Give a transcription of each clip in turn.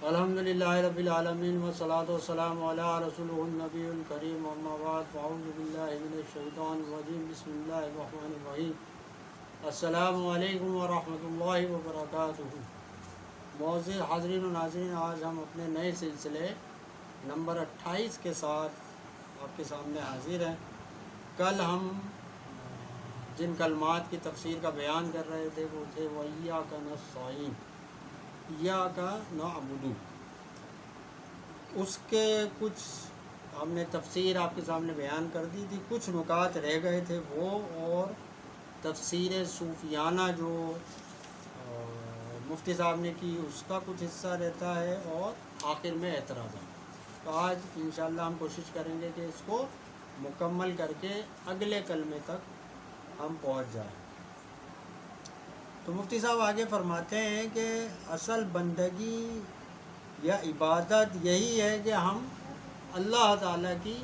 الحمدللہ رب العالمین والصلاۃ والسلام علی رسول النبی الکریم اما بعد فاعوذ باللہ من الشیطان الرجیم بسم اللہ الرحمن الرحیم السلام علیکم ورحمۃ اللہ وبرکاتہ۔ معزز حاضرین و ناظرین، آج ہم اپنے نئے سلسلے نمبر 28 کے ساتھ آپ کے سامنے حاضر ہیں۔ کل ہم جن کلمات کی تفسیر کا بیان کر رہے تھے وہ تھے وَإِيَّاكَ نَسْتَعِينُ، ایاک نعبد۔ اس کے کچھ ہم نے تفسیر آپ کے سامنے بیان کر دی تھی، کچھ نکات رہ گئے تھے وہ، اور تفسیر صوفیانہ جو مفتی صاحب نے کی اس کا کچھ حصہ رہتا ہے، اور آخر میں اعتراضات۔ تو آج انشاءاللہ ہم کوشش کریں گے کہ اس کو مکمل کر کے اگلے کلمے تک ہم پہنچ جائیں۔ تو مفتی صاحب آگے فرماتے ہیں کہ اصل بندگی یا عبادت یہی ہے کہ ہم اللہ تعالیٰ کی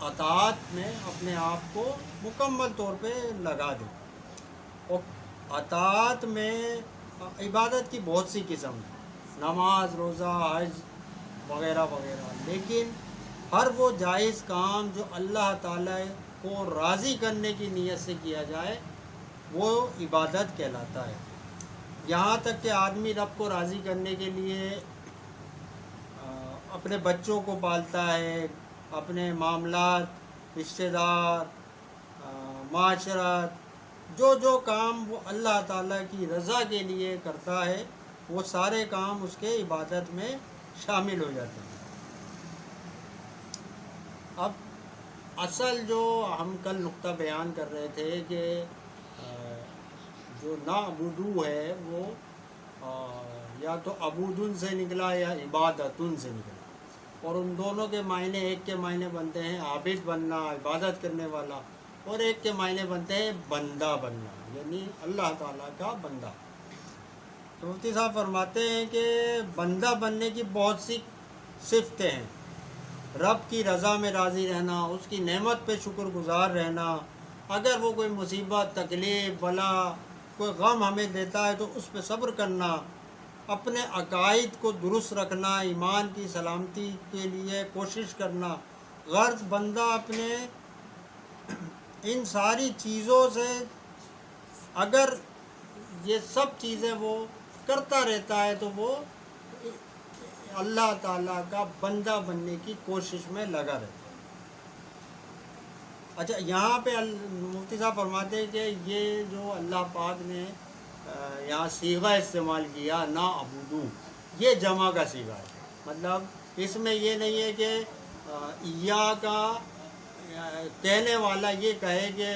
اطاعت میں اپنے آپ کو مکمل طور پہ لگا دیں۔ اور اطاعت میں عبادت کی بہت سی قسم ہیں، نماز، روزہ، حج وغیرہ وغیرہ، لیکن ہر وہ جائز کام جو اللہ تعالیٰ کو راضی کرنے کی نیت سے کیا جائے وہ عبادت کہلاتا ہے۔ یہاں تک کہ آدمی رب کو راضی کرنے کے لیے اپنے بچوں کو پالتا ہے، اپنے معاملات، رشتہ دار، معاشرت، جو کام وہ اللہ تعالیٰ کی رضا کے لیے کرتا ہے وہ سارے کام اس کے عبادت میں شامل ہو جاتے ہیں۔ اب اصل جو ہم کل نقطہ بیان کر رہے تھے کہ جو نعبدو ہے وہ یا تو عبودن سے نکلا یا عبادتن سے نکلا، اور ان دونوں کے معنی ایک کے معنی بنتے ہیں عابد بننا، عبادت کرنے والا، اور ایک کے معنی بنتے ہیں بندہ بننا، یعنی اللہ تعالیٰ کا بندہ۔ تو مفتی صاحب فرماتے ہیں کہ بندہ بننے کی بہت سی صفتیں ہیں۔ رب کی رضا میں راضی رہنا، اس کی نعمت پہ شکر گزار رہنا، اگر وہ کوئی مصیبت، تکلیف، بلا، کوئی غم ہمیں دیتا ہے تو اس پہ صبر کرنا، اپنے عقائد کو درست رکھنا، ایمان کی سلامتی کے لیے کوشش کرنا۔ غرض بندہ اپنے ان ساری چیزوں سے اگر یہ سب چیزیں وہ کرتا رہتا ہے تو وہ اللہ تعالیٰ کا بندہ بننے کی کوشش میں لگا رہتا ہے۔ اچھا، یہاں پہ مفتی صاحب فرماتے ہیں کہ یہ جو اللہ پاک نے یہاں صیغہ استعمال کیا نعبدو، یہ جمع کا صیغہ ہے، مطلب اس میں یہ نہیں ہے کہ یا کا کہنے والا یہ کہے کہ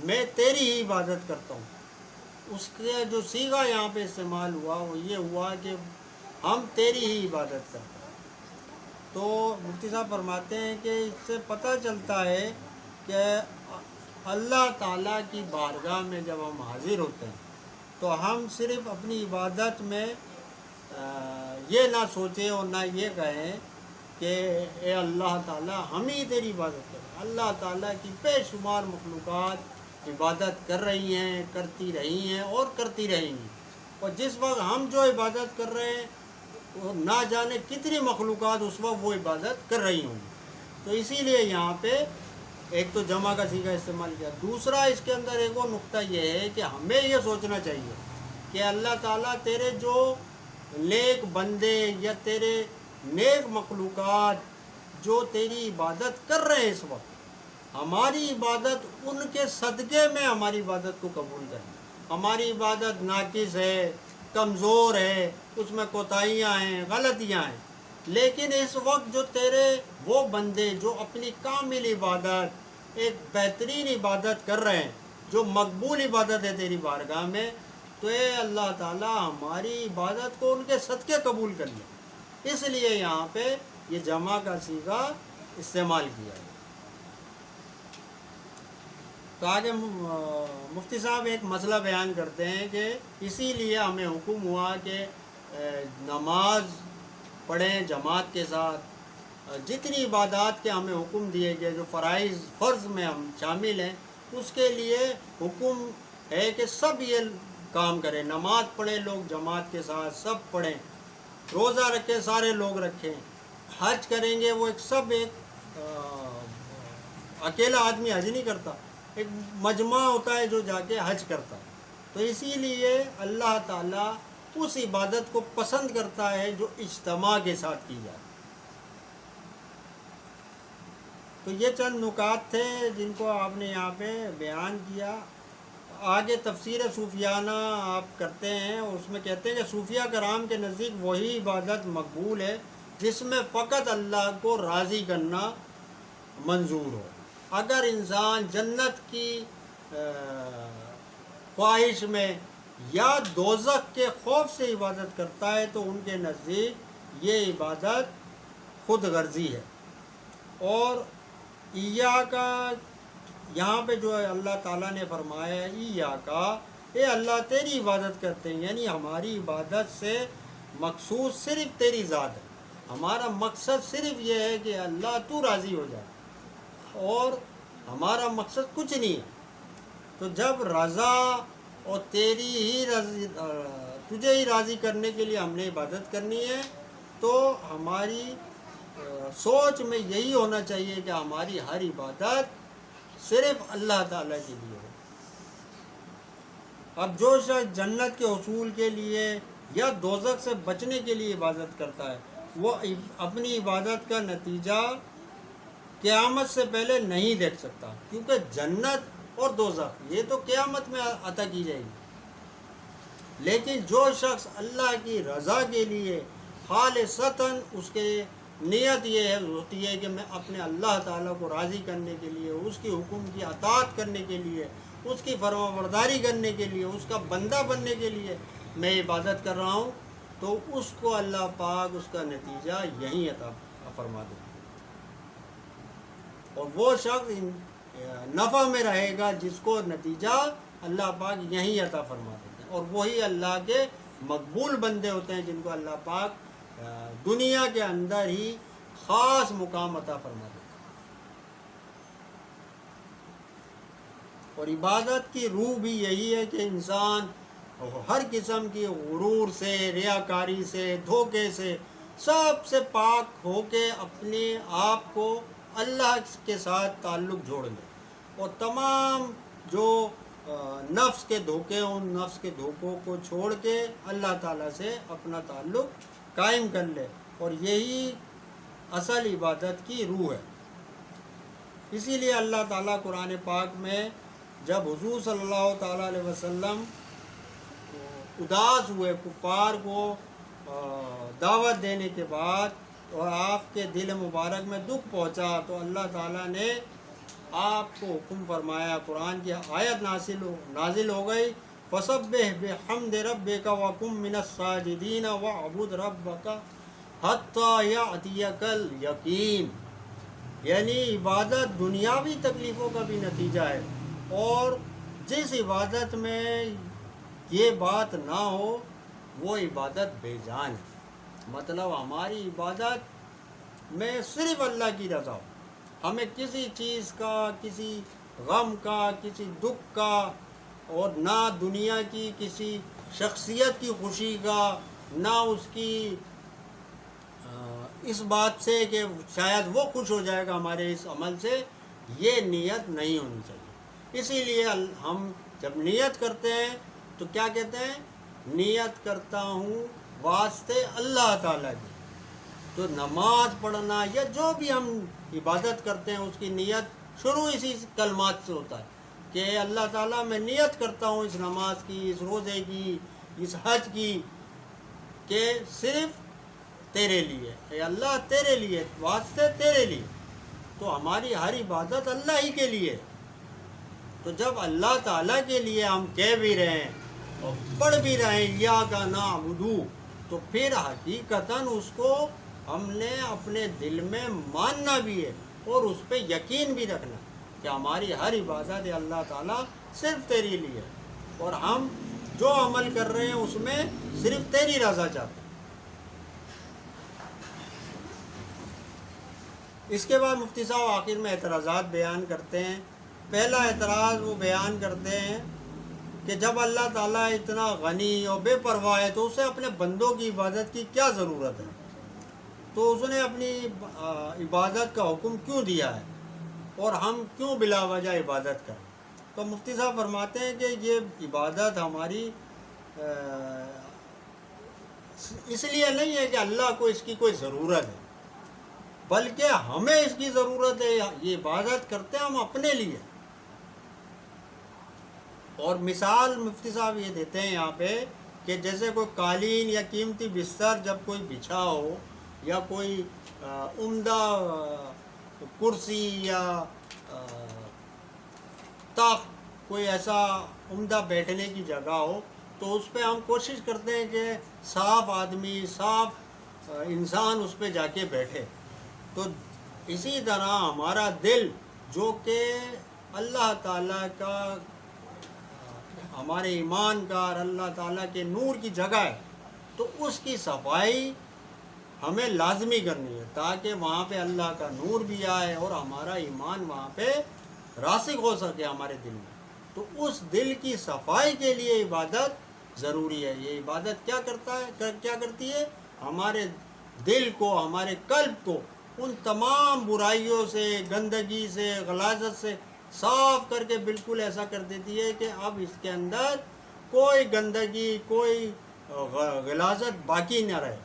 میں تیری ہی عبادت کرتا ہوں۔ اس کے جو صیغہ یہاں پہ استعمال ہوا وہ یہ ہوا کہ ہم تیری ہی عبادت کرتے ہیں۔ تو مفتی صاحب فرماتے ہیں کہ اس سے پتہ چلتا ہے کہ اللہ تعالیٰ کی بارگاہ میں جب ہم حاضر ہوتے ہیں تو ہم صرف اپنی عبادت میں یہ نہ سوچیں اور نہ یہ کہیں کہ اے اللہ تعالیٰ ہم ہی تیری عبادت کریں۔ اللہ تعالیٰ کی بے شمار مخلوقات عبادت کر رہی ہیں، کرتی رہی ہیں اور کرتی رہیں گی، اور جس وقت ہم جو عبادت کر رہے ہیں نہ جانے کتنی مخلوقات اس وقت وہ عبادت کر رہی ہوں گی۔ تو اسی لیے یہاں پہ ایک تو جمع کا صیغہ استعمال کیا۔ دوسرا اس کے اندر ایک اور نقطہ یہ ہے کہ ہمیں یہ سوچنا چاہیے کہ اللہ تعالیٰ تیرے جو نیک بندے یا تیرے نیک مخلوقات جو تیری عبادت کر رہے ہیں اس وقت، ہماری عبادت ان کے صدقے میں ہماری عبادت کو قبول کریں۔ ہماری عبادت ناقص ہے، کمزور ہے، اس میں کوتاہیاں ہیں، غلطیاں ہیں، لیکن اس وقت جو تیرے وہ بندے جو اپنی کامل عبادت، ایک بہترین عبادت کر رہے ہیں، جو مقبول عبادت ہے تیری بارگاہ میں، تو اے اللہ تعالیٰ ہماری عبادت کو ان کے صدقے قبول کر لے۔ اس لیے یہاں پہ یہ جمع کا صیغہ استعمال کیا ہے۔ تو آگے مفتی صاحب ایک مسئلہ بیان کرتے ہیں کہ اسی لیے ہمیں حکم ہوا کہ نماز پڑھیں جماعت کے ساتھ، جتنی عبادات کے ہمیں حکم دیے گئے جو فرض میں ہم شامل ہیں اس کے لیے حکم ہے کہ سب یہ کام کریں، نماز پڑھیں، لوگ جماعت کے ساتھ سب پڑھیں، روزہ رکھے سارے لوگ رکھیں، حج کریں گے وہ ایک اکیلا آدمی حج نہیں کرتا، ایک مجمع ہوتا ہے جو جا کے حج کرتا ہے۔ تو اسی لیے اللہ تعالیٰ اس عبادت کو پسند کرتا ہے جو اجتماع کے ساتھ کی جائے۔ تو یہ چند نکات تھے جن کو آپ نے یہاں پہ بیان کیا۔ آگے تفسیر صوفیانہ آپ کرتے ہیں، اس میں کہتے ہیں کہ صوفیہ کرام کے نزدیک وہی عبادت مقبول ہے جس میں فقط اللہ کو راضی کرنا منظور ہو۔ اگر انسان جنت کی خواہش میں یا دوزخ کے خوف سے عبادت کرتا ہے تو ان کے نزدیک یہ عبادت خود غرضی ہے۔ اور کا یہاں پہ جو ہے اللہ تعالیٰ نے فرمایا ہے کا، اے اللہ تیری عبادت کرتے ہیں، یعنی ہماری عبادت سے مقصود صرف تیری ذات ہے، ہمارا مقصد صرف یہ ہے کہ اللہ تو راضی ہو جائے، اور ہمارا مقصد کچھ نہیں ہے۔ تو جب رضا اور تیری ہی تجھے ہی راضی کرنے کے لیے ہم نے عبادت کرنی ہے، تو ہماری سوچ میں یہی ہونا چاہیے کہ ہماری ہر عبادت صرف اللہ تعالیٰ کے لیے ہو۔ اب جو شخص جنت کے حصول کے لیے یا دوزخ سے بچنے کے لیے عبادت کرتا ہے، وہ اپنی عبادت کا نتیجہ قیامت سے پہلے نہیں دیکھ سکتا، کیونکہ جنت اور دوزخ یہ تو قیامت میں عطا کی جائے گی۔ لیکن جو شخص اللہ کی رضا کے لیے خالصتاً اس کے نیت یہ ہوتی ہے کہ میں اپنے اللہ تعالیٰ کو راضی کرنے کے لیے، اس کی حکم کی اطاعت کرنے کے لیے، اس کی فرما برداری کرنے کے لیے، اس کا بندہ بننے کے لیے میں عبادت کر رہا ہوں، تو اس کو اللہ پاک اس کا نتیجہ یہیں عطا فرما دے گا، اور وہ شخص نفع میں رہے گا جس کو نتیجہ اللہ پاک یہیں عطا فرما دیتے ہیں، اور وہی اللہ کے مقبول بندے ہوتے ہیں جن کو اللہ پاک دنیا کے اندر ہی خاص مقام عطا فرما دیتے ہیں۔ اور عبادت کی روح بھی یہی ہے کہ انسان ہر قسم کی غرور سے، ریاکاری سے، دھوکے سے، سب سے پاک ہو کے اپنے آپ کو اللہ کے ساتھ تعلق جوڑ لے، اور تمام جو نفس کے دھوکے، ان نفس کے دھوکوں کو چھوڑ کے اللہ تعالیٰ سے اپنا تعلق قائم کر لے، اور یہی اصل عبادت کی روح ہے۔ اسی لیے اللہ تعالیٰ قرآن پاک میں جب حضور صلی اللہ تعالیٰ علیہ وسلم اداس ہوئے، کفار کو دعوت دینے کے بعد، اور آپ کے دل مبارک میں دکھ پہنچا، تو اللہ تعالیٰ نے آپ کو حکم فرمایا، قرآن کی آیت نازل ہو گئی، فَسَبِّحْ بِحَمْدِ رَبِّكَ وَكُن مِّنَ السَّاجِدِينَ وَاعْبُدْ رَبَّكَ حَتَّىٰ يَأْتِيَكَ الْيَقِينُ۔ یعنی عبادت دنیاوی تکلیفوں کا بھی نتیجہ ہے، اور جس عبادت میں یہ بات نہ ہو وہ عبادت بے جان ہے۔ مطلب ہماری عبادت میں صرف اللہ کی رضا ہو، ہمیں کسی چیز کا، کسی غم کا، کسی دکھ کا، اور نہ دنیا کی کسی شخصیت کی خوشی کا، نہ اس کی اس بات سے کہ شاید وہ خوش ہو جائے گا ہمارے اس عمل سے، یہ نیت نہیں ہونی چاہیے۔ اسی لیے ہم جب نیت کرتے ہیں تو کیا کہتے ہیں؟ نیت کرتا ہوں واسطے اللہ تعالیٰ کی۔ تو نماز پڑھنا یا جو بھی ہم عبادت کرتے ہیں اس کی نیت شروع اسی کلمات سے ہوتا ہے کہ اللہ تعالیٰ میں نیت کرتا ہوں اس نماز کی، اس روزے کی، اس حج کی، کہ صرف تیرے لیے، اے اللہ تیرے لیے، واسطے تیرے لیے۔ تو ہماری ہر عبادت اللہ ہی کے لیے۔ تو جب اللہ تعالیٰ کے لیے ہم کہہ بھی رہے ہیں اور پڑھ بھی رہے ہیں ایاک نعبد، تو پھر حقیقتاً اس کو ہم نے اپنے دل میں ماننا بھی ہے، اور اس پہ یقین بھی رکھنا کہ ہماری ہر عبادت اللہ تعالیٰ صرف تیری لیے، اور ہم جو عمل کر رہے ہیں اس میں صرف تیری رضا چاہتے ہیں۔ اس کے بعد مفتی صاحب آخر میں اعتراضات بیان کرتے ہیں۔ پہلا اعتراض وہ بیان کرتے ہیں کہ جب اللہ تعالیٰ اتنا غنی اور بے پرواہ ہے تو اسے اپنے بندوں کی عبادت کی کیا ضرورت ہے؟ تو اس نے اپنی عبادت کا حکم کیوں دیا ہے اور ہم کیوں بلا وجہ عبادت کریں؟ تو مفتی صاحب فرماتے ہیں کہ یہ عبادت ہماری اس لیے نہیں ہے کہ اللہ کو اس کی کوئی ضرورت ہے، بلکہ ہمیں اس کی ضرورت ہے. یہ عبادت کرتے ہیں ہم اپنے لیے. اور مثال مفتی صاحب یہ دیتے ہیں یہاں پہ کہ جیسے کوئی قالین یا قیمتی بستر جب کوئی بچھا ہو یا کوئی عمدہ کرسی یا تخت، کوئی ایسا عمدہ بیٹھنے کی جگہ ہو، تو اس پہ ہم کوشش کرتے ہیں کہ صاف آدمی، صاف انسان اس پہ جا کے بیٹھے. تو اسی طرح ہمارا دل جو کہ اللہ تعالیٰ کا، ہمارے ایمان کا اور اللہ تعالیٰ کے نور کی جگہ ہے، تو اس کی صفائی ہمیں لازمی کرنی ہے تاکہ وہاں پہ اللہ کا نور بھی آئے اور ہمارا ایمان وہاں پہ راسخ ہو سکے ہمارے دل میں. تو اس دل کی صفائی کے لیے عبادت ضروری ہے. یہ عبادت کیا کرتی ہے؟ ہمارے دل کو، ہمارے قلب کو ان تمام برائیوں سے، گندگی سے، غلاظت سے صاف کر کے بالکل ایسا کر دیتی ہے کہ اب اس کے اندر کوئی گندگی، کوئی غلاظت باقی نہ رہے.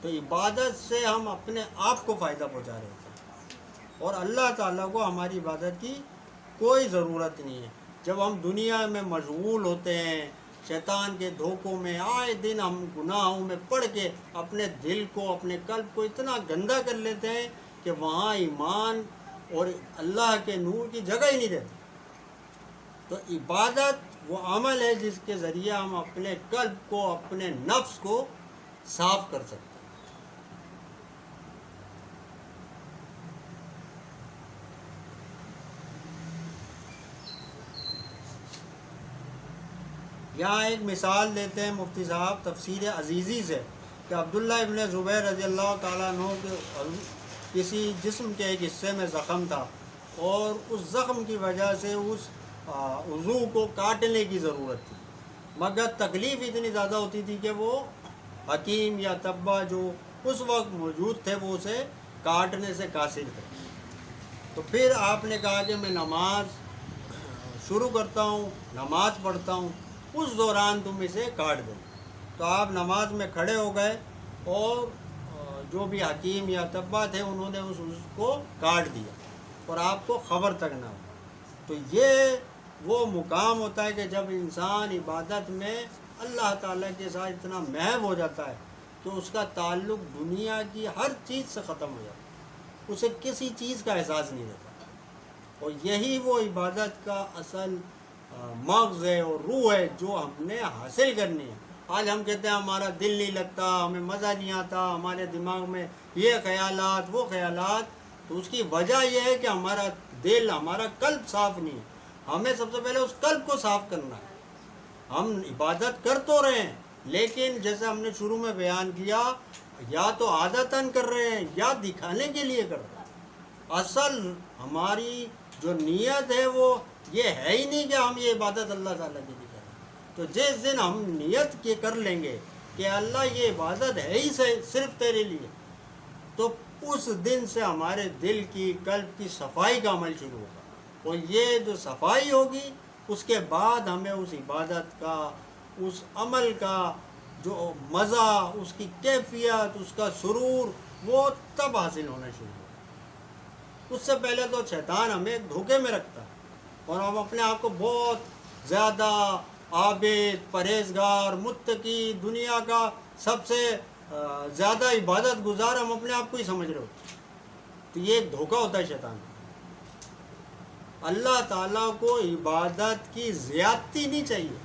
تو عبادت سے ہم اپنے آپ کو فائدہ پہنچا رہے ہیں اور اللہ تعالیٰ کو ہماری عبادت کی کوئی ضرورت نہیں ہے. جب ہم دنیا میں مشغول ہوتے ہیں، شیطان کے دھوکوں میں آئے دن ہم گناہوں میں پڑ کے اپنے دل کو، اپنے قلب کو اتنا گندا کر لیتے ہیں کہ وہاں ایمان اور اللہ کے نور کی جگہ ہی نہیں رہتی. تو عبادت وہ عمل ہے جس کے ذریعے ہم اپنے قلب کو، اپنے نفس کو صاف کر سکتے ہیں. یہاں ایک مثال دیتے ہیں مفتی صاحب تفسیر عزیزی سے کہ عبداللہ ابن زبیر رضی اللہ تعالیٰ عنہ کے کسی جسم کے ایک حصے میں زخم تھا اور اس زخم کی وجہ سے اس عضو کو کاٹنے کی ضرورت تھی، مگر تکلیف اتنی زیادہ ہوتی تھی کہ وہ حکیم یا طبہ جو اس وقت موجود تھے وہ اسے کاٹنے سے قاصر تھے. تو پھر آپ نے کہا کہ میں نماز شروع کرتا ہوں، نماز پڑھتا ہوں، اس دوران تم اسے کاٹ دیں. تو آپ نماز میں کھڑے ہو گئے اور جو بھی حکیم یا طبہ تھے انہوں نے اس کو کاٹ دیا اور آپ کو خبر تک نہ ہو. تو یہ وہ مقام ہوتا ہے کہ جب انسان عبادت میں اللہ تعالیٰ کے ساتھ اتنا محو ہو جاتا ہے کہ اس کا تعلق دنیا کی ہر چیز سے ختم ہو جاتا ہے، اسے کسی چیز کا احساس نہیں رہتا. اور یہی وہ عبادت کا اصل مغز ہے اور روح ہے جو ہم نے حاصل کرنی ہے. آج ہم کہتے ہیں ہمارا دل نہیں لگتا، ہمیں مزہ نہیں آتا، ہمارے دماغ میں یہ خیالات وہ خیالات. تو اس کی وجہ یہ ہے کہ ہمارا دل، ہمارا قلب صاف نہیں ہے. ہمیں سب سے پہلے اس قلب کو صاف کرنا ہے. ہم عبادت کر تو رہے ہیں لیکن جیسے ہم نے شروع میں بیان کیا، یا تو عادتاً کر رہے ہیں یا دکھانے کے لیے کر رہے ہیں. اصل ہماری جو نیت ہے وہ یہ ہے ہی نہیں کہ ہم یہ عبادت اللہ تعالیٰ کے لیے کریں. تو جس دن ہم نیت کے کر لیں گے کہ اللہ یہ عبادت ہے ہی صرف تیرے لیے، تو اس دن سے ہمارے دل کی، قلب کی صفائی کا عمل شروع ہوگا. اور یہ جو صفائی ہوگی اس کے بعد ہمیں اس عبادت کا، اس عمل کا جو مزہ، اس کی کیفیت، اس کا سرور، وہ تب حاصل ہونا شروع ہوگا. اس سے پہلے تو شیطان ہمیں دھوکے میں رکھتا ہے اور ہم اپنے آپ کو بہت زیادہ عابد، پرہیزگار، متقی، دنیا کا سب سے زیادہ عبادت گزار ہم اپنے آپ کو ہی سمجھ رہے ہوتے ہیں. تو یہ ایک دھوکہ ہوتا ہے شیطان کا. اللہ تعالیٰ کو عبادت کی زیادتی نہیں چاہیے.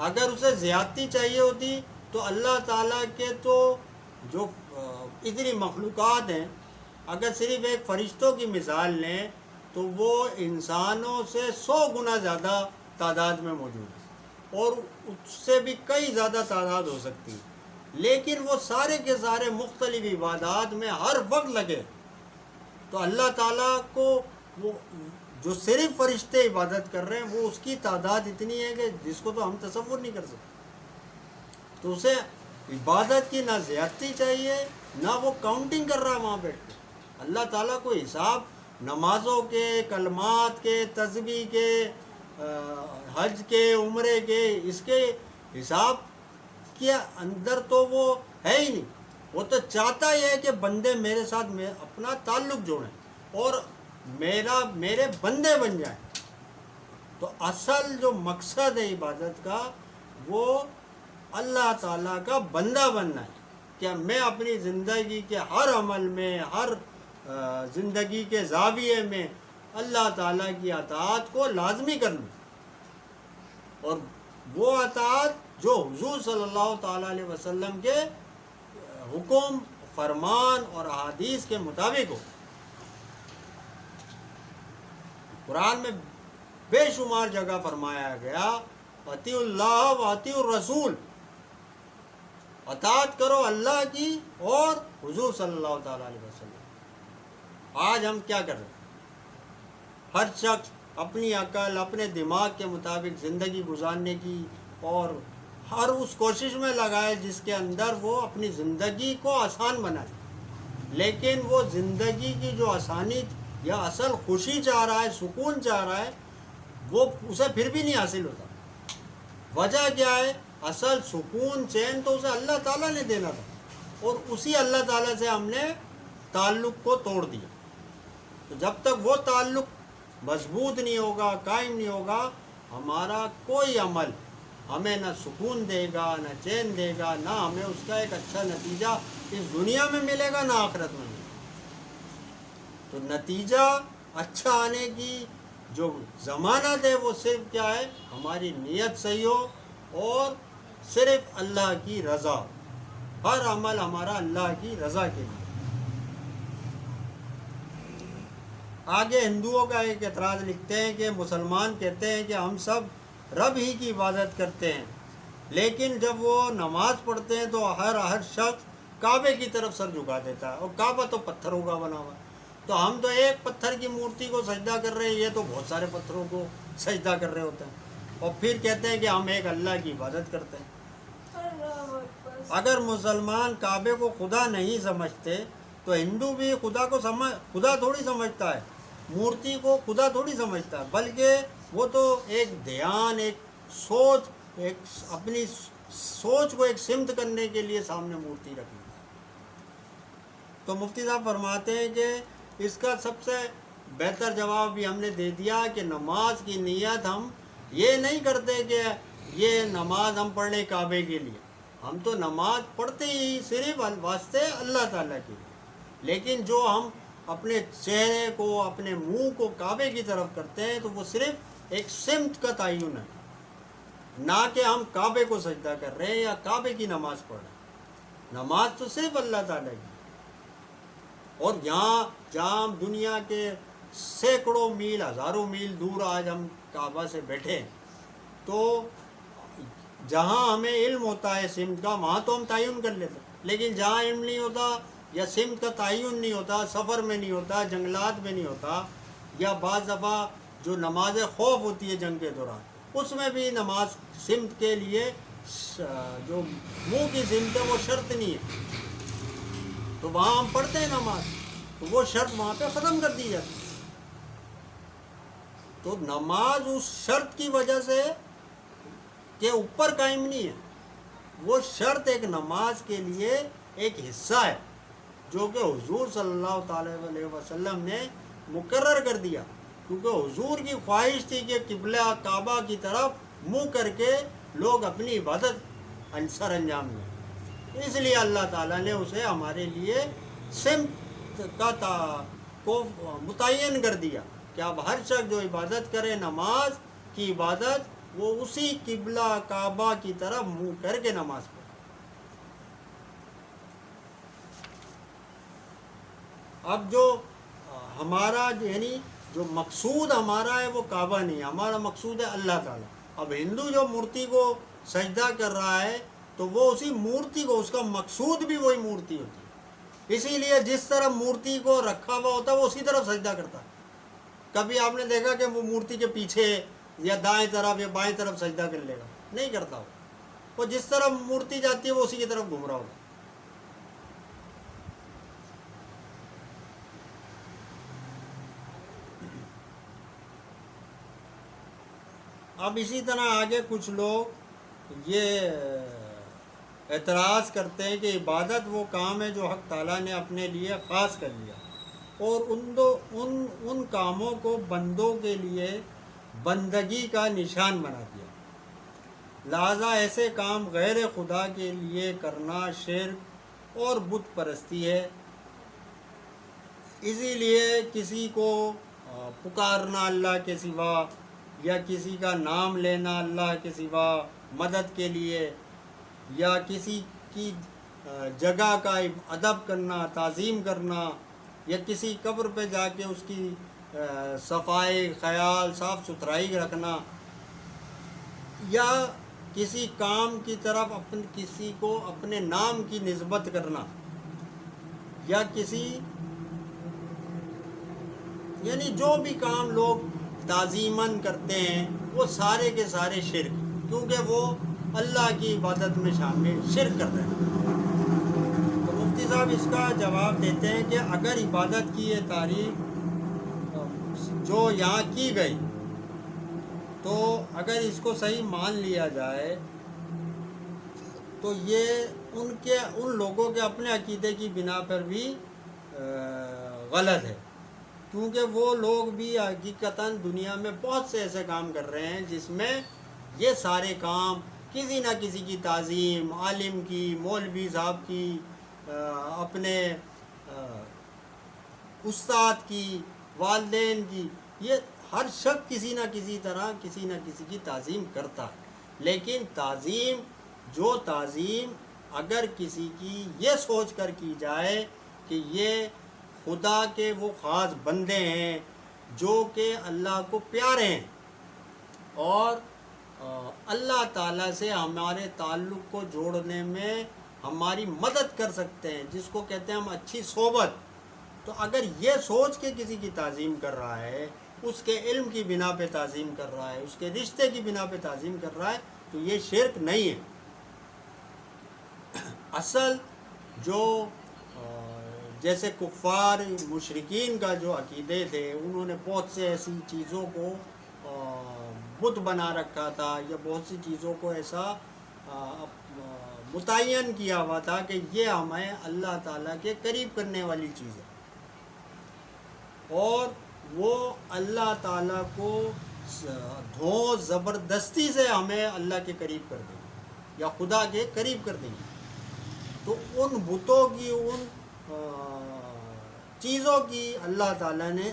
اگر اسے زیادتی چاہیے ہوتی تو اللہ تعالیٰ کے تو جو اتنی مخلوقات ہیں، اگر صرف ایک فرشتوں کی مثال لیں تو وہ انسانوں سے 100 گنا زیادہ تعداد میں موجود ہے اور اس سے بھی کئی زیادہ تعداد ہو سکتی ہے. لیکن وہ سارے کے سارے مختلف عبادات میں ہر وقت لگے. تو اللہ تعالیٰ کو وہ جو صرف فرشتے عبادت کر رہے ہیں وہ اس کی تعداد اتنی ہے کہ جس کو تو ہم تصور نہیں کر سکتے. تو اسے عبادت کی نہ زیادتی چاہیے نہ وہ کاؤنٹنگ کر رہا ہے وہاں بیٹھ کے. اللہ تعالیٰ کو حساب نمازوں کے، کلمات کے، تسبیح کے، حج کے، عمرے کے، اس کے حساب کے اندر تو وہ ہے ہی نہیں. وہ تو چاہتا ہی ہے کہ بندے میرے ساتھ اپنا تعلق جوڑیں اور میرے بندے بن جائیں. تو اصل جو مقصد ہے عبادت کا وہ اللہ تعالیٰ کا بندہ بننا ہے کہ میں اپنی زندگی کے ہر عمل میں، ہر زندگی کے زاویے میں اللہ تعالیٰ کی اطاعت کو لازمی کر لوں، اور وہ اطاعت جو حضور صلی اللہ تعالیٰ علیہ وسلم کے حکم، فرمان اور احادیث کے مطابق ہو. قرآن میں بے شمار جگہ فرمایا گیا اطیعوا اللہ و اطیعوا الرسول، اطاعت کرو اللہ کی اور حضور صلی اللہ تعالیٰ علیہ وسلم. آج ہم کیا کر رہے ہیں؟ ہر شخص اپنی عقل، اپنے دماغ کے مطابق زندگی گزارنے کی اور ہر اس کوشش میں لگائے جس کے اندر وہ اپنی زندگی کو آسان بنائے. لیکن وہ زندگی کی جو آسانی یا اصل خوشی چاہ رہا ہے، سکون چاہ رہا ہے، وہ اسے پھر بھی نہیں حاصل ہوتا. وجہ کیا ہے؟ اصل سکون، چین تو اسے اللہ تعالیٰ نے دینا تھا، اور اسی اللہ تعالیٰ سے ہم نے تعلق کو توڑ دیا. تو جب تک وہ تعلق مضبوط نہیں ہوگا، قائم نہیں ہوگا، ہمارا کوئی عمل ہمیں نہ سکون دے گا، نہ چین دے گا، نہ ہمیں اس کا ایک اچھا نتیجہ اس دنیا میں ملے گا، نہ آخرت میں ملے گا. تو نتیجہ اچھا آنے کی جو ضمانت ہے وہ صرف کیا ہے؟ ہماری نیت صحیح ہو اور صرف اللہ کی رضا، ہر عمل ہمارا اللہ کی رضا کے لیے. آگے ہندوؤں کا ایک اعتراض لکھتے ہیں کہ مسلمان کہتے ہیں کہ ہم سب رب ہی کی عبادت کرتے ہیں، لیکن جب وہ نماز پڑھتے ہیں تو ہر شخص کعبے کی طرف سر جھکا دیتا ہے، اور کعبہ تو پتھروں کا بنا ہوا ہے. تو ہم تو ایک پتھر کی مورتی کو سجدہ کر رہے ہیں، یہ تو بہت سارے پتھروں کو سجدہ کر رہے ہوتے ہیں، اور پھر کہتے ہیں کہ ہم ایک اللہ کی عبادت کرتے ہیں. اگر مسلمان کعبے کو خدا نہیں سمجھتے تو ہندو بھی خدا تھوڑی سمجھتا ہے، مورتی کو خدا تھوڑی سمجھتا ہے، بلکہ وہ تو ایک دھیان، ایک سوچ، اپنی سوچ کو ایک سمت کرنے کے لیے سامنے مورتی رکھی. تو مفتی صاحب فرماتے ہیں کہ اس کا سب سے بہتر جواب بھی ہم نے دے دیا کہ نماز کی نیت ہم یہ نہیں کرتے کہ یہ نماز ہم پڑھ لیں کعبے کے لیے. ہم تو نماز پڑھتے ہی صرف واسطے اللہ تعالیٰ کے لیے، لیکن جو ہم اپنے چہرے کو، اپنے منہ کو کعبے کی طرف کرتے ہیں تو وہ صرف ایک سمت کا تعین ہے، نہ کہ ہم کعبے کو سجدہ کر رہے ہیں یا کعبے کی نماز پڑھ رہے ہیں. نماز تو صرف اللہ تعالیٰ کی. اور جہاں ہم دنیا کے سینکڑوں میل، ہزاروں میل دور آج ہم کعبہ سے بیٹھے، تو جہاں ہمیں علم ہوتا ہے سمت کا وہاں تو ہم تعین کر لیتے، لیکن جہاں علم نہیں ہوتا یا سمت کا تعین نہیں ہوتا، سفر میں نہیں ہوتا، جنگلات میں نہیں ہوتا، یا بعض دفعہ جو نماز خوف ہوتی ہے جنگ کے دوران، اس میں بھی نماز سمت کے لیے جو منہ کی سمت ہے وہ شرط نہیں ہے، تو وہاں ہم پڑھتے ہیں نماز تو وہ شرط وہاں پہ ختم کر دی جاتی. تو نماز اس شرط کی وجہ سے کے اوپر قائم نہیں ہے، وہ شرط ایک نماز کے لیے ایک حصہ ہے جو کہ حضور صلی اللہ تعالی علیہ وسلم نے مقرر کر دیا، کیونکہ حضور کی خواہش تھی کہ قبلہ کعبہ کی طرف منہ کر کے لوگ اپنی عبادت سر انجام دیں. اس لیے اللہ تعالیٰ نے اسے ہمارے لیے سمت کو متعین کر دیا کہ اب ہر شخص جو عبادت کرے نماز کی عبادت وہ اسی قبلہ کعبہ کی طرف منہ کر کے نماز پڑھے. اب جو ہمارا یعنی جو مقصود ہمارا ہے وہ کعبہ نہیں ہے، ہمارا مقصود ہے اللہ تعالیٰ. اب ہندو جو مورتی کو سجدہ کر رہا ہے تو وہ اسی مورتی کو، اس کا مقصود بھی وہی مورتی ہوتی ہے، اسی لیے جس طرح مورتی کو رکھا ہوا ہوتا ہے وہ اسی طرف سجدہ کرتا ہے. کبھی آپ نے دیکھا کہ وہ مورتی کے پیچھے یا دائیں طرف یا بائیں طرف سجدہ کر لے گا؟ نہیں کرتا وہ جس طرف مورتی جاتی ہے وہ اسی کی طرف گھوم رہا ہوگا. اب اسی طرح آگے کچھ لوگ یہ اعتراض کرتے ہیں کہ عبادت وہ کام ہے جو حق تعالیٰ نے اپنے لیے خاص کر لیا اور ان کاموں کو بندوں کے لیے بندگی کا نشان بنا دیا. لہذا ایسے کام غیر خدا کے لیے کرنا شرک اور بت پرستی ہے. اسی لیے کسی کو پکارنا اللہ کے سوا یا کسی کا نام لینا اللہ کے سوا مدد کے لیے یا کسی کی جگہ کا ادب کرنا، تعظیم کرنا یا کسی قبر پہ جا کے اس کی صفائی خیال صاف ستھرائی رکھنا یا کسی کام کی طرف کسی کو اپنے نام کی نسبت کرنا یا کسی یعنی جو بھی کام لوگ تعظیماً کرتے ہیں وہ سارے کے سارے شرک، کیونکہ وہ اللہ کی عبادت میں شامل شرک کر رہے ہیں. تو مفتی صاحب اس کا جواب دیتے ہیں کہ اگر عبادت کی یہ تعریف جو یہاں کی گئی تو اگر اس کو صحیح مان لیا جائے تو یہ ان لوگوں کے اپنے عقیدے کی بنا پر بھی غلط ہے، کیونکہ وہ لوگ بھی حقیقتاً دنیا میں بہت سے ایسے کام کر رہے ہیں جس میں یہ سارے کام کسی نہ کسی کی تعظیم، عالم کی، مولوی صاحب کی، اپنے استاد کی، والدین کی، یہ ہر شخص کسی نہ کسی طرح کسی نہ کسی کی تعظیم کرتا ہے. لیکن تعظیم اگر کسی کی یہ سوچ کر کی جائے کہ یہ خدا کے وہ خاص بندے ہیں جو کہ اللہ کو پیارے ہیں اور اللہ تعالیٰ سے ہمارے تعلق کو جوڑنے میں ہماری مدد کر سکتے ہیں، جس کو کہتے ہیں ہم اچھی صحبت، تو اگر یہ سوچ کے کسی کی تعظیم کر رہا ہے، اس کے علم کی بنا پہ تعظیم کر رہا ہے، اس کے رشتے کی بنا پہ تعظیم کر رہا ہے، تو یہ شرک نہیں ہے. اصل جو جیسے کفار مشرکین کا جو عقیدے تھے، انہوں نے بہت سے ایسی چیزوں کو بت بنا رکھا تھا یا بہت سی چیزوں کو ایسا متعین کیا ہوا تھا کہ یہ ہمیں اللہ تعالیٰ کے قریب کرنے والی چیز ہے اور وہ اللہ تعالیٰ کو زبردستی سے ہمیں اللہ کے قریب کر دیں گے یا خدا کے قریب کر دیں گے. تو ان بتوں کی ان چیزوں کی اللہ تعالیٰ نے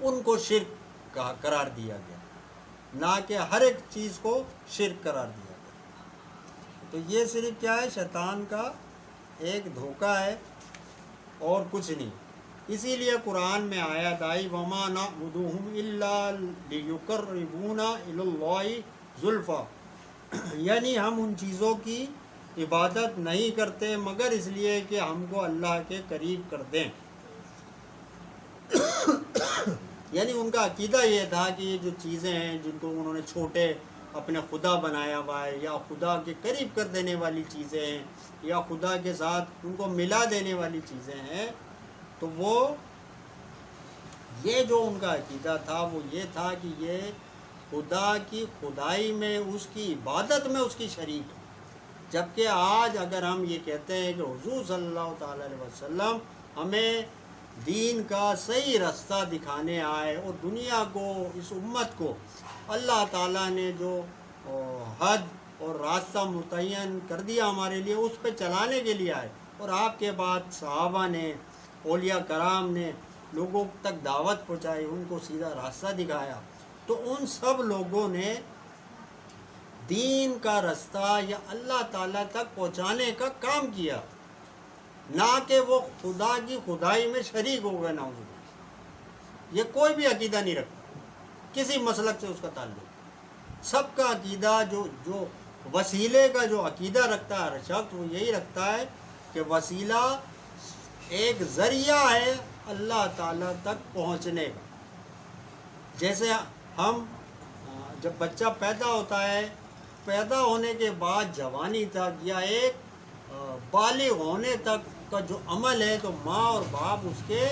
ان کو شرک کا قرار دیا گیا، نہ کہ ہر ایک چیز کو شرک قرار دیا گیا. تو یہ صرف کیا ہے؟ شیطان کا ایک دھوکہ ہے اور کچھ نہیں. اسی لیے قرآن میں آیت آئی وَمَا نَعْبُدُهُمْ إِلَّا لِيُقَرِّبُونَا إِلَى اللَّهِ زُلْفَىٰ، یعنی ہم ان چیزوں کی عبادت نہیں کرتے مگر اس لیے کہ ہم کو اللہ کے قریب کر دیں. یعنی ان کا عقیدہ یہ تھا کہ یہ جو چیزیں ہیں جن کو انہوں نے چھوٹے اپنے خدا بنایا ہوا ہے یا خدا کے قریب کر دینے والی چیزیں ہیں یا خدا کے ساتھ ان کو ملا دینے والی چیزیں ہیں، تو وہ یہ جو ان کا عقیدہ تھا وہ یہ تھا کہ یہ خدا کی خدائی میں، اس کی عبادت میں اس کی شریک ہے. جبکہ آج اگر ہم یہ کہتے ہیں کہ حضور صلی اللہ تعالی علیہ وسلم ہمیں دین کا صحیح راستہ دکھانے آئے اور دنیا کو، اس امت کو اللہ تعالیٰ نے جو حد اور راستہ متعین کر دیا ہمارے لیے اس پہ چلانے کے لیے آئے، اور آپ کے بعد صحابہ نے، اولیاء کرام نے لوگوں تک دعوت پہنچائی، ان کو سیدھا راستہ دکھایا، تو ان سب لوگوں نے دین کا راستہ یا اللہ تعالیٰ تک پہنچانے کا کام کیا، نہ کہ وہ خدا کی خدائی میں شریک ہو گئے. نعوذ باللہ، یہ کوئی بھی عقیدہ نہیں رکھتا کسی مسلک سے اس کا تعلق. سب کا عقیدہ جو وسیلے کا جو عقیدہ رکھتا ہے ہر شخص، وہ یہی رکھتا ہے کہ وسیلہ ایک ذریعہ ہے اللہ تعالیٰ تک پہنچنے کا. جیسے ہم جب بچہ پیدا ہوتا ہے، پیدا ہونے کے بعد جوانی تک یا ایک بالغ ہونے تک کا جو عمل ہے، تو ماں اور باپ اس کے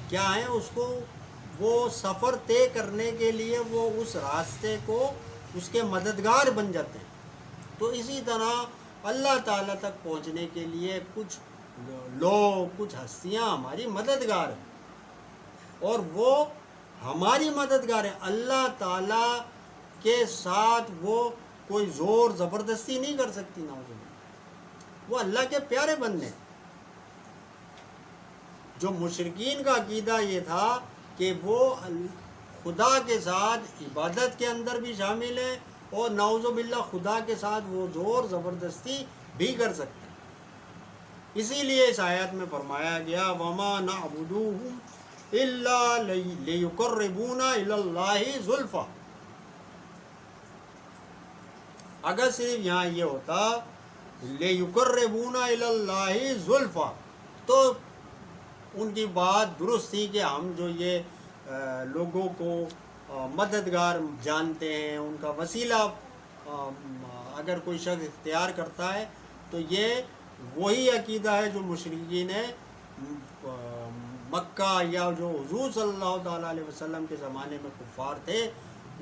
کیا ہیں، اس کو وہ سفر طے کرنے کے لیے وہ اس راستے کو اس کے مددگار بن جاتے ہیں۔ تو اسی طرح اللہ تعالیٰ تک پہنچنے کے لیے کچھ لوگ، کچھ ہستیاں ہماری مددگار ہیں، اور وہ ہماری مددگار ہیں۔ اللہ تعالیٰ کے ساتھ وہ کوئی زور زبردستی نہیں کر سکتی، نعوذ باللہ۔ وہ اللہ کے پیارے بندے ہیں۔ جو مشرکین کا عقیدہ یہ تھا کہ وہ خدا کے ساتھ عبادت کے اندر بھی شامل ہیں، اور نعوذ باللہ خدا کے ساتھ وہ زور زبردستی بھی کر سکتے ہیں۔ اسی لیے اس آیت میں فرمایا گیا وَمَا نَعْبُدُوهُمْ إِلَّا لِيُقَرِّبُونَا إِلَى اللَّهِ زُلْفَىٰ۔ اگر صرف یہاں یہ ہوتا لِيُقَرِّبُونَا إِلَى اللَّهِ زُلْفَىٰ، تو ان کی بات درست تھی کہ ہم جو یہ لوگوں کو مددگار جانتے ہیں، ان کا وسیلہ اگر کوئی شخص اختیار کرتا ہے، تو یہ وہی عقیدہ ہے جو مشرکین مکہ یا جو حضور صلی اللہ تعالیٰ علیہ وسلم کے زمانے میں کفار تھے،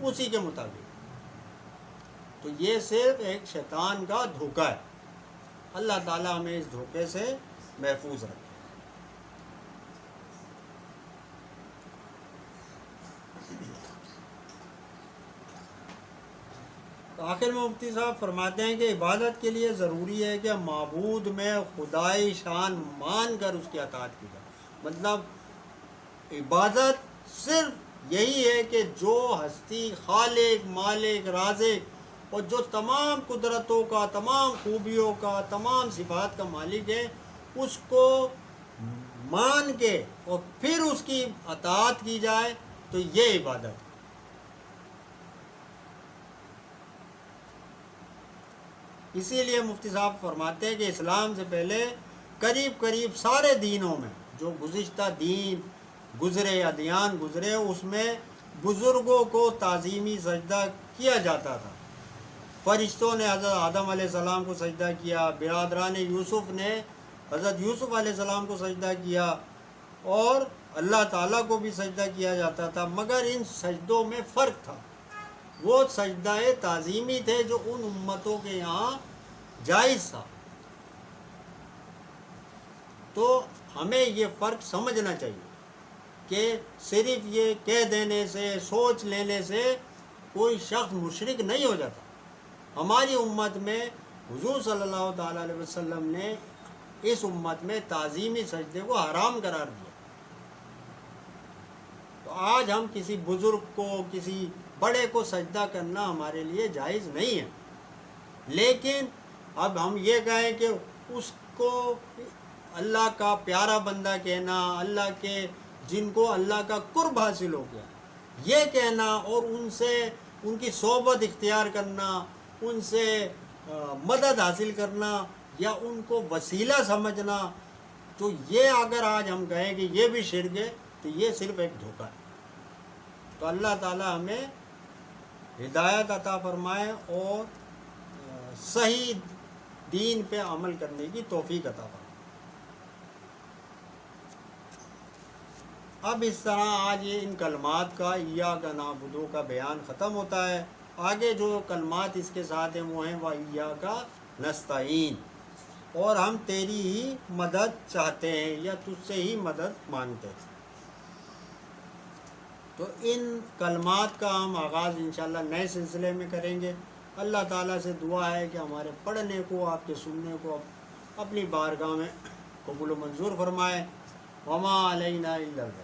اسی کے مطابق۔ تو یہ صرف ایک شیطان کا دھوکہ ہے۔ اللہ تعالیٰ ہمیں اس دھوکے سے محفوظ رکھے۔ آخر میں مفتی صاحب فرماتے ہیں کہ عبادت کے لیے ضروری ہے کہ معبود میں خدائی شان مان کر اس کی اطاعت کی جائے۔ مطلب عبادت صرف یہی ہے کہ جو ہستی خالق، مالک، رازق اور جو تمام قدرتوں کا، تمام خوبیوں کا، تمام صفات کا مالک ہے، اس کو مان کے اور پھر اس کی اطاعت کی جائے، تو یہ عبادت ہے۔ اسی لیے مفتی صاحب فرماتے ہیں کہ اسلام سے پہلے قریب سارے دینوں میں جو گزشتہ دین گزرے، ادیان گزرے، اس میں بزرگوں کو تعظیمی سجدہ کیا جاتا تھا۔ فرشتوں نے حضرت آدم علیہ السلام کو سجدہ کیا، برادران یوسف نے حضرت یوسف علیہ السلام کو سجدہ کیا، اور اللہ تعالیٰ کو بھی سجدہ کیا جاتا تھا، مگر ان سجدوں میں فرق تھا۔ وہ سجدہ تعظیمی تھے جو ان امتوں کے یہاں جائز تھا۔ تو ہمیں یہ فرق سمجھنا چاہیے کہ صرف یہ کہہ دینے سے، سوچ لینے سے کوئی شخص مشرک نہیں ہو جاتا۔ ہماری امت میں حضور صلی اللہ تعالیٰ علیہ وسلم نے اس امت میں تعظیمی سجدے کو حرام قرار دیا۔ تو آج ہم کسی بزرگ کو، کسی بڑے کو سجدہ کرنا ہمارے لیے جائز نہیں ہے، لیکن اب ہم یہ کہیں کہ اس کو اللہ کا پیارا بندہ کہنا، اللہ کے جن کو اللہ کا قرب حاصل ہو گیا یہ کہنا، اور ان سے ان کی صحبت اختیار کرنا، ان سے مدد حاصل کرنا یا ان کو وسیلہ سمجھنا، تو یہ اگر آج ہم کہیں کہ یہ بھی شرک ہے، تو یہ صرف ایک دھوکہ ہے۔ تو اللہ تعالیٰ ہمیں ہدایت عطا فرمائے اور صحیح دین پہ عمل کرنے کی توفیق عطا فرمائے۔ اب اس طرح آج یہ ان کلمات کا ایاک نعبد کا بیان ختم ہوتا ہے۔ آگے جو کلمات اس کے ساتھ ہیں وہ ہیں وَإِيَّاكَ نَسْتَعِينُ، اور ہم تیری ہی مدد چاہتے ہیں یا تجھ سے ہی مدد مانگتے ہیں۔ تو ان کلمات کا ہم آغاز انشاءاللہ نئے سلسلے میں کریں گے۔ اللہ تعالیٰ سے دعا ہے کہ ہمارے پڑھنے کو، آپ کے سننے کو اپنی بارگاہ میں قبول و منظور فرمائے۔ وما علینا الا البلاغ۔